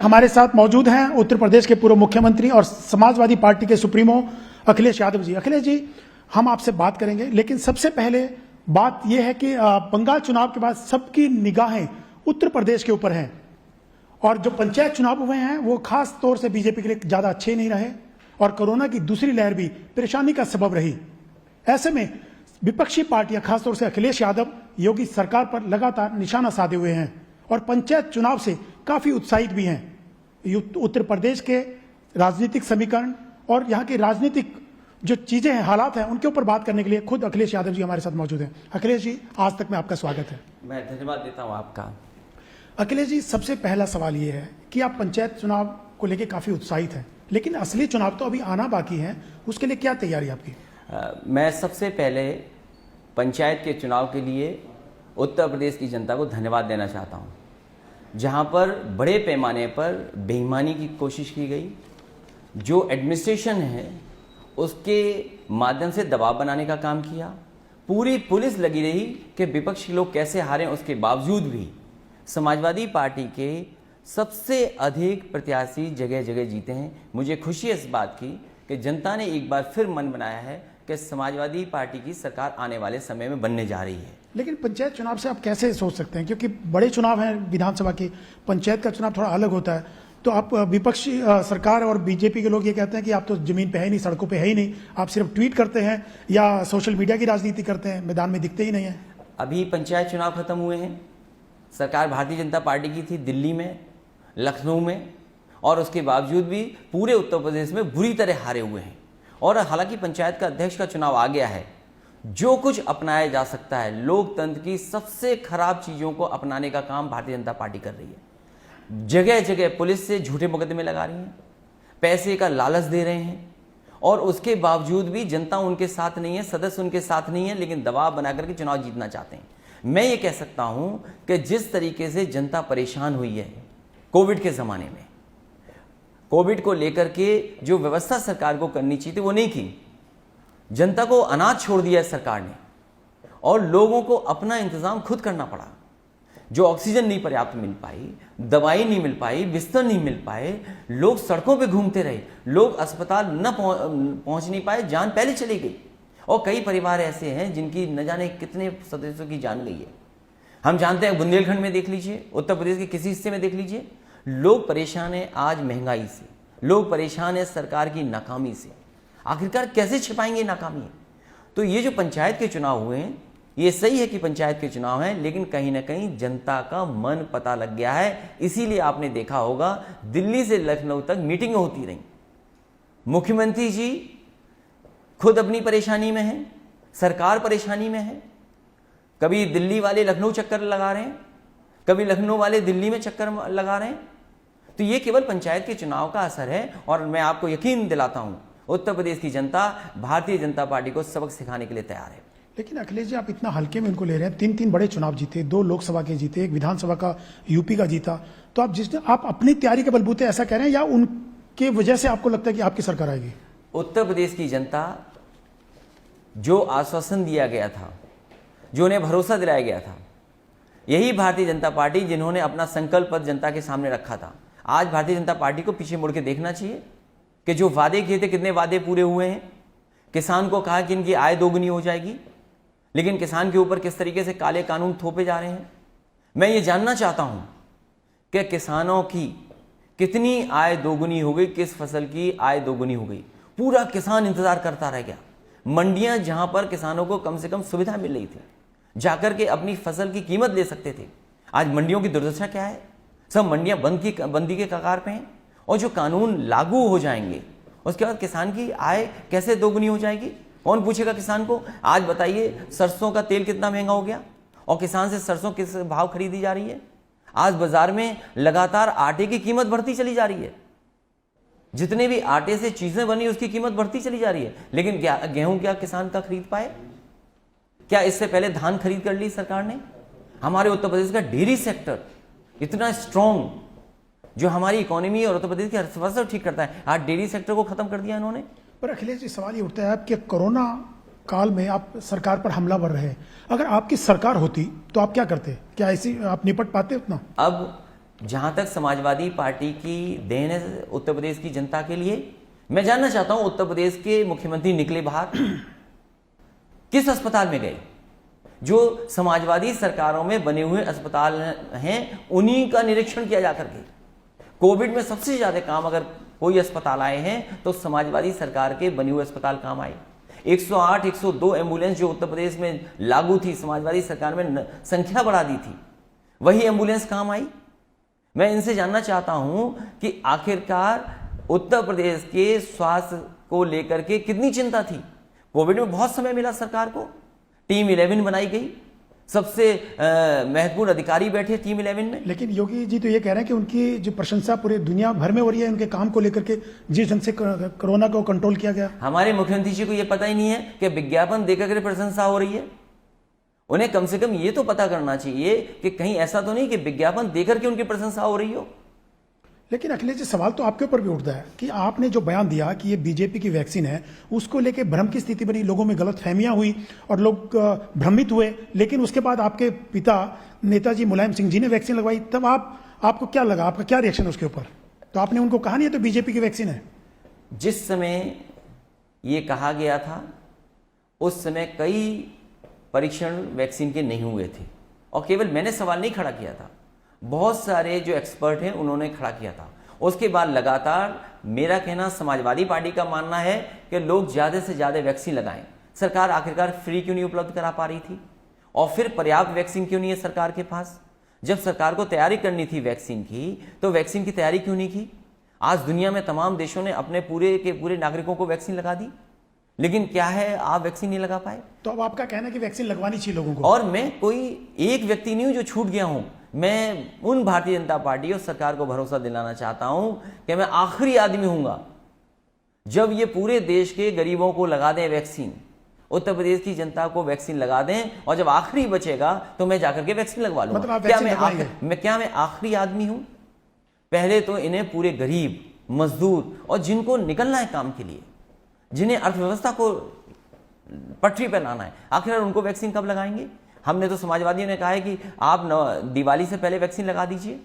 हमारे साथ मौजूद हैं उत्तर प्रदेश के पूर्व मुख्यमंत्री और समाजवादी पार्टी के सुप्रीमो अखिलेश यादव जी। अखिलेश जी, हम आपसे बात करेंगे, लेकिन सबसे पहले बात यह है कि बंगाल चुनाव के बाद सबकी निगाहें उत्तर प्रदेश के ऊपर हैं और जो पंचायत चुनाव हुए हैं वो खास तौर से बीजेपी के लिए ज्यादा अच्छे नहीं रहे और कोरोना की दूसरी लहर भी परेशानी का सबब रही। ऐसे में विपक्षी पार्टियां खासतौर से अखिलेश यादव योगी सरकार पर लगातार निशाना साधे हुए हैं और पंचायत चुनाव से काफी उत्साहित भी हैं। उत्तर प्रदेश के राजनीतिक समीकरण और यहाँ की राजनीतिक जो चीजें हैं, हालात हैं, उनके ऊपर बात करने के लिए खुद अखिलेश यादव जी हमारे साथ मौजूद हैं। अखिलेश जी, आज तक में आपका स्वागत है। मैं धन्यवाद देता हूँ आपका। अखिलेश जी, सबसे पहला सवाल ये है कि आप पंचायत चुनाव को लेकर काफी उत्साहित हैं, लेकिन असली चुनाव तो अभी आना बाकी है, उसके लिए क्या तैयारी आपकी? मैं सबसे पहले पंचायत के चुनाव के लिए उत्तर प्रदेश की जनता को धन्यवाद देना चाहता हूँ, जहाँ पर बड़े पैमाने पर बेईमानी की कोशिश की गई। जो एडमिनिस्ट्रेशन है उसके माध्यम से दबाव बनाने का काम किया। पूरी पुलिस लगी रही कि विपक्षी लोग कैसे हारें, उसके बावजूद भी समाजवादी पार्टी के सबसे अधिक प्रत्याशी जगह जगह जीते हैं। मुझे खुशी है इस बात की कि जनता ने एक बार फिर मन बनाया है कि समाजवादी पार्टी की सरकार आने वाले समय में बनने जा रही है। लेकिन पंचायत चुनाव से आप कैसे सोच सकते हैं, क्योंकि बड़े चुनाव हैं विधानसभा के, पंचायत का चुनाव थोड़ा अलग होता है। तो आप विपक्षी सरकार और बीजेपी के लोग ये कहते हैं कि आप तो जमीन पे है ही नहीं, सड़कों पे है ही नहीं, आप सिर्फ ट्वीट करते हैं या सोशल मीडिया की राजनीति करते हैं, मैदान में दिखते ही नहीं है। अभी पंचायत चुनाव खत्म हुए हैं। सरकार भारतीय जनता पार्टी की थी दिल्ली में, लखनऊ में, और उसके बावजूद भी पूरे उत्तर प्रदेश में बुरी तरह हारे हुए हैं। और हालांकि पंचायत का अध्यक्ष का चुनाव आ गया है, जो कुछ अपनाया जा सकता है, लोकतंत्र की सबसे खराब चीज़ों को अपनाने का काम भारतीय जनता पार्टी कर रही है। जगह जगह पुलिस से झूठे मुकदमे लगा रही हैं, पैसे का लालच दे रहे हैं, और उसके बावजूद भी जनता उनके साथ नहीं है, सदस्य उनके साथ नहीं है, लेकिन दबाव बना करके चुनाव जीतना चाहते हैं। मैं ये कह सकता हूं कि जिस तरीके से जनता परेशान हुई है कोविड के ज़माने में, कोविड को लेकर के जो व्यवस्था सरकार को करनी चाहिए थी वो नहीं की। जनता को अनाथ छोड़ दिया सरकार ने और लोगों को अपना इंतजाम खुद करना पड़ा। जो ऑक्सीजन नहीं पर्याप्त मिल पाई, दवाई नहीं मिल पाई, बिस्तर नहीं मिल पाए, लोग सड़कों पे घूमते रहे, लोग अस्पताल न पहुंच नहीं पाए, जान पहले चली गई। और कई परिवार ऐसे हैं जिनकी न जाने कितने सदस्यों की जान गई है। हम जानते हैं, बुंदेलखंड में देख लीजिए, उत्तर प्रदेश के किसी हिस्से में देख लीजिए, लोग परेशान हैं आज महंगाई से, लोग परेशान हैं सरकार की नाकामी से। आखिरकार कैसे छिपाएंगे नाकामी? तो ये जो पंचायत के चुनाव हुए हैं, ये सही है कि पंचायत के चुनाव हैं, लेकिन कहीं ना कहीं जनता का मन पता लग गया है। इसीलिए आपने देखा होगा दिल्ली से लखनऊ तक मीटिंगें होती रहीं। मुख्यमंत्री जी खुद अपनी परेशानी में हैं, सरकार परेशानी में है। कभी दिल्ली वाले लखनऊ चक्कर लगा रहे हैं, कभी लखनऊ वाले दिल्ली में चक्कर लगा रहे हैं। तो ये केवल पंचायत के चुनाव का असर है। और मैं आपको यकीन दिलाता हूं, उत्तर प्रदेश की जनता भारतीय जनता पार्टी को सबक सिखाने के लिए तैयार है। लेकिन अखिलेश जी, आप इतना हल्के में उनको ले रहे हैं। 3 बड़े चुनाव जीते, 2 लोकसभा के जीते, 1 विधानसभा का यूपी का जीता। तो आप अपनी तैयारी के बलबूते ऐसा कह रहे हैं या उनके वजह से आपको लगता है कि आपकी सरकार आएगी? उत्तर प्रदेश की जनता, जो आश्वासन दिया गया था, जो उन्हें भरोसा दिलाया गया था, यही भारतीय जनता पार्टी जिन्होंने अपना संकल्प पत्र जनता के सामने रखा था। आज भारतीय जनता पार्टी को पीछे मुड़ के देखना चाहिए कि जो वादे किए थे, कितने वादे पूरे हुए हैं। किसान को कहा कि इनकी आय दोगुनी हो जाएगी, लेकिन किसान के ऊपर किस तरीके से काले कानून थोपे जा रहे हैं। मैं ये जानना चाहता हूं कि किसानों की कितनी आय दोगुनी हो गई, किस फसल की आय दोगुनी हो गई। पूरा किसान इंतजार करता रह गया। मंडियां जहां पर किसानों को कम से कम सुविधा मिल रही थी, जाकर के अपनी फसल की कीमत ले सकते थे, आज मंडियों की दुर्दशा क्या है? सब मंडियां बंदी के कगार पे हैं। और जो कानून लागू हो जाएंगे उसके बाद किसान की आय कैसे दोगुनी हो जाएगी? कौन पूछेगा किसान को? आज बताइए, सरसों का तेल कितना महंगा हो गया और किसान से सरसों किस भाव खरीदी जा रही है। आज बाजार में लगातार आटे की कीमत बढ़ती चली जा रही है। जितने भी आटे से चीजें बनी उसकी कीमत बढ़ती चली जा रही है, लेकिन गेहूं क्या किसान का खरीद पाए? क्या इससे पहले धान खरीद कर ली सरकार ने? हमारे उत्तर प्रदेश का डेयरी सेक्टर इतना स्ट्रॉन्ग, जो हमारी इकोनॉमी और उत्तर प्रदेश की अर्थव्यवस्था ठीक करता है, आज डेयरी सेक्टर को खत्म कर दिया इन्होंने। पर अखिलेश जी, सवाल ये उठता है कि कोरोना काल में आप सरकार पर हमलावर रहे, अगर आपकी सरकार होती तो आप क्या करते? क्या ऐसी आप निपट पाते उतना? अब जहां तक समाजवादी पार्टी की देन है उत्तर प्रदेश की जनता के लिए, मैं जानना चाहता हूं उत्तर प्रदेश के मुख्यमंत्री निकले बाहर, किस अस्पताल में गए? जो समाजवादी सरकारों में बने हुए अस्पताल हैं उन्हीं का निरीक्षण किया जा करके। कोविड में सबसे ज्यादा काम अगर कोई अस्पताल आए हैं तो समाजवादी सरकार के बने हुए अस्पताल काम आए। 108, 102 एम्बुलेंस जो उत्तर प्रदेश में लागू थी, समाजवादी सरकार में संख्या बढ़ा दी थी, वही एम्बुलेंस काम आई। मैं इनसे जानना चाहता हूं कि आखिरकार उत्तर प्रदेश के स्वास्थ्य को लेकर के कितनी चिंता थी। कोविड में बहुत समय मिला सरकार को, टीम 11 बनाई गई, सबसे महत्वपूर्ण अधिकारी बैठे टीम 11 में। लेकिन योगी जी तो ये कह रहे हैं कि उनकी जो प्रशंसा पूरी दुनिया भर में हो रही है उनके काम को लेकर के, जिस ढंग से कोरोना को कंट्रोल किया गया। हमारे मुख्यमंत्री जी को यह पता ही नहीं है कि विज्ञापन देकर के प्रशंसा हो रही है। उन्हें कम से कम ये तो पता करना चाहिए कि कहीं ऐसा तो नहीं कि विज्ञापन देकर के उनकी प्रशंसा हो रही हो। लेकिन अखिलेश जी, सवाल तो आपके ऊपर भी उठता है कि आपने जो बयान दिया कि ये बीजेपी की वैक्सीन है, उसको लेके भ्रम की स्थिति बनी, लोगों में गलत फहमियां हुई और लोग भ्रमित हुए। लेकिन उसके बाद आपके पिता नेताजी मुलायम सिंह जी ने वैक्सीन लगवाई, तब आपको क्या लगा, आपका क्या रिएक्शन उसके ऊपर? तो आपने उनको कहा नहीं है तो बीजेपी की वैक्सीन है? जिस समय ये कहा गया था उस समय कई परीक्षण वैक्सीन के नहीं हुए थे, और केवल मैंने सवाल नहीं खड़ा किया था, बहुत सारे जो एक्सपर्ट हैं उन्होंने खड़ा किया था। उसके बाद लगातार मेरा कहना, समाजवादी पार्टी का मानना है कि लोग ज़्यादा से ज़्यादा वैक्सीन लगाएं। सरकार आखिरकार फ्री क्यों नहीं उपलब्ध करा पा रही थी? और फिर पर्याप्त वैक्सीन क्यों नहीं है सरकार के पास? जब सरकार को तैयारी करनी थी वैक्सीन की, तो वैक्सीन की तैयारी क्यों नहीं की? आज दुनिया में तमाम देशों ने अपने पूरे के पूरे नागरिकों को वैक्सीन लगा दी, लेकिन क्या है, आप वैक्सीन नहीं लगा पाए। तो अब आपका कहना है कि वैक्सीन लगवानी चाहिए लोगों को। और मैं कोई एक व्यक्ति नहीं हूं जो छूट गया हूं। मैं उन भारतीय जनता पार्टी और सरकार को भरोसा दिलाना चाहता हूं कि मैं आखिरी आदमी हूंगा जब ये पूरे देश के गरीबों को लगा दें वैक्सीन, उत्तर प्रदेश की जनता को वैक्सीन लगा दें, और जब आखिरी बचेगा तो मैं जाकर के वैक्सीन लगवा लूंगा। मतलब आप क्या वैक्सीन मैं आखिरी आदमी हूं? पहले तो इन्हें पूरे गरीब, मजदूर और जिनको निकलना है काम के लिए, जिन्हें अर्थव्यवस्था को पटरी पर लाना है, आखिर उनको वैक्सीन कब लगाएंगे? हमने तो समाजवादियों ने कहा है कि आप दिवाली से पहले वैक्सीन लगा दीजिए।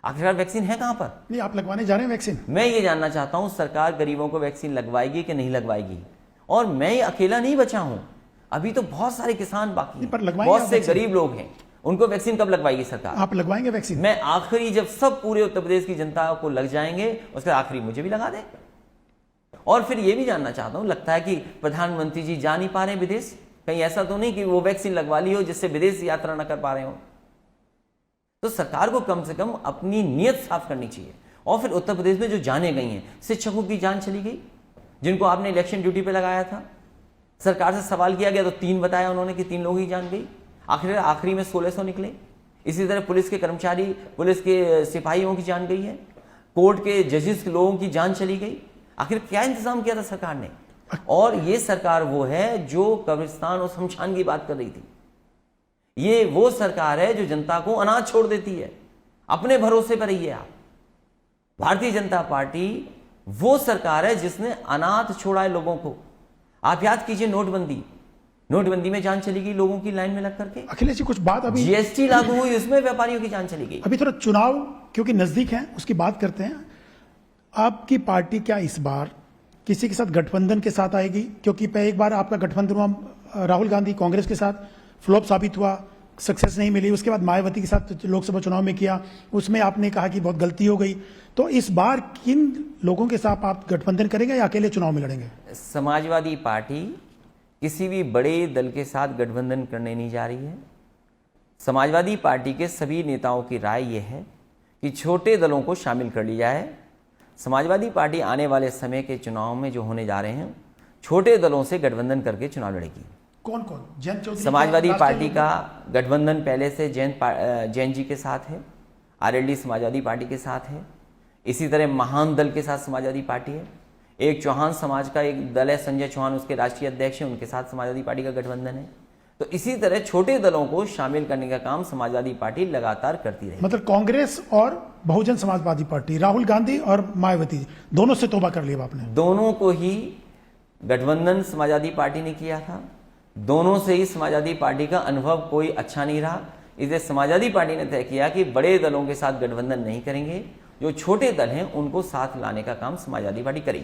आखिरकार वैक्सीन है कहां पर? नहीं, आप लगवाने जा रहे हैं वैक्सीन? मैं ये जानना चाहता हूं सरकार गरीबों को वैक्सीन लगवाएगी कि नहीं लगवाएगी। और मैं अकेला नहीं बचा हूं, अभी तो बहुत सारे किसान बाकी हैं, बहुत से गरीब लोग हैं, उनको वैक्सीन कब लगवाएगी सरकार? आप लगवाएंगे वैक्सीन? मैं आखिरी, जब सब पूरे उत्तर प्रदेश की जनता को लग जाएंगे उसके आखिरी मुझे भी लगा दें। और फिर ये भी जानना चाहता हूं, लगता है कि प्रधानमंत्री जी जा नहीं पा रहे विदेश, कहीं ऐसा तो नहीं कि वो वैक्सीन लगवा ली हो जिससे विदेश यात्रा न कर पा रहे हो? तो सरकार को कम से कम अपनी नीयत साफ करनी चाहिए। और फिर उत्तर प्रदेश में जो जाने गई हैं, शिक्षकों की जान चली गई जिनको आपने इलेक्शन ड्यूटी पे लगाया था, सरकार से सवाल किया गया तो 3 बताया उन्होंने कि 3 लोग ही जान गई, आखिरी में 1600 निकले। इसी तरह पुलिस के कर्मचारी, पुलिस के सिपाहियों की जान गई है, कोर्ट के जजेस लोगों की जान चली गई। आखिर क्या इंतजाम किया था सरकार ने? और ये सरकार वो है जो कब्रिस्तान और शमशान की बात कर रही थी। ये वो सरकार है जो जनता को अनाथ छोड़ देती है। अपने भरोसे पर रहिए आप। भारतीय जनता पार्टी वो सरकार है जिसने अनाथ छोड़ा है लोगों को। आप याद कीजिए नोटबंदी में जान चली गई लोगों की लाइन में लग करके। अखिलेश जी, कुछ बात अभी जीएसटी लागू हुई, उसमें व्यापारियों की जान चली गई। अभी थोड़ा चुनाव क्योंकि नजदीक है उसकी बात करते हैं। आपकी पार्टी क्या इस बार किसी के साथ गठबंधन के साथ आएगी? क्योंकि एक बार आपका गठबंधन हुआ राहुल गांधी कांग्रेस के साथ, फ्लॉप साबित हुआ, सक्सेस नहीं मिली। उसके बाद मायावती के साथ लोकसभा चुनाव में किया, उसमें आपने कहा कि बहुत गलती हो गई। तो इस बार किन लोगों के साथ आप गठबंधन करेंगे या अकेले चुनाव में लड़ेंगे? समाजवादी पार्टी किसी भी बड़े दल के साथ गठबंधन करने नहीं जा रही है। समाजवादी पार्टी के सभी नेताओं की राय यह है कि छोटे दलों को शामिल कर लिया जाए। समाजवादी पार्टी आने वाले समय के चुनाव में जो होने जा रहे हैं, छोटे दलों से गठबंधन करके चुनाव लड़ेगी। कौन कौन? जयंत चौधरी? समाजवादी पार्टी का गठबंधन पहले से जैन जी के साथ है, आरएलडी समाजवादी पार्टी के साथ है। इसी तरह महान दल के साथ समाजवादी पार्टी है। एक चौहान समाज का एक दल है, संजय चौहान उसके राष्ट्रीय अध्यक्ष हैं, उनके साथ समाजवादी पार्टी का गठबंधन है। तो इसी तरह छोटे दलों को शामिल करने का काम समाजवादी पार्टी लगातार करती रही। मतलब कांग्रेस और बहुजन समाजवादी पार्टी, राहुल गांधी और मायावती, दोनों से तौबा कर लिया आपने? दोनों को ही गठबंधन समाजवादी पार्टी ने किया था। दोनों से ही समाजवादी पार्टी का अनुभव कोई अच्छा नहीं रहा, इसलिए समाजवादी पार्टी ने तय किया कि बड़े दलों के साथ गठबंधन नहीं करेंगे, जो छोटे दल हैं उनको साथ लाने का काम समाजवादी पार्टी करेगी।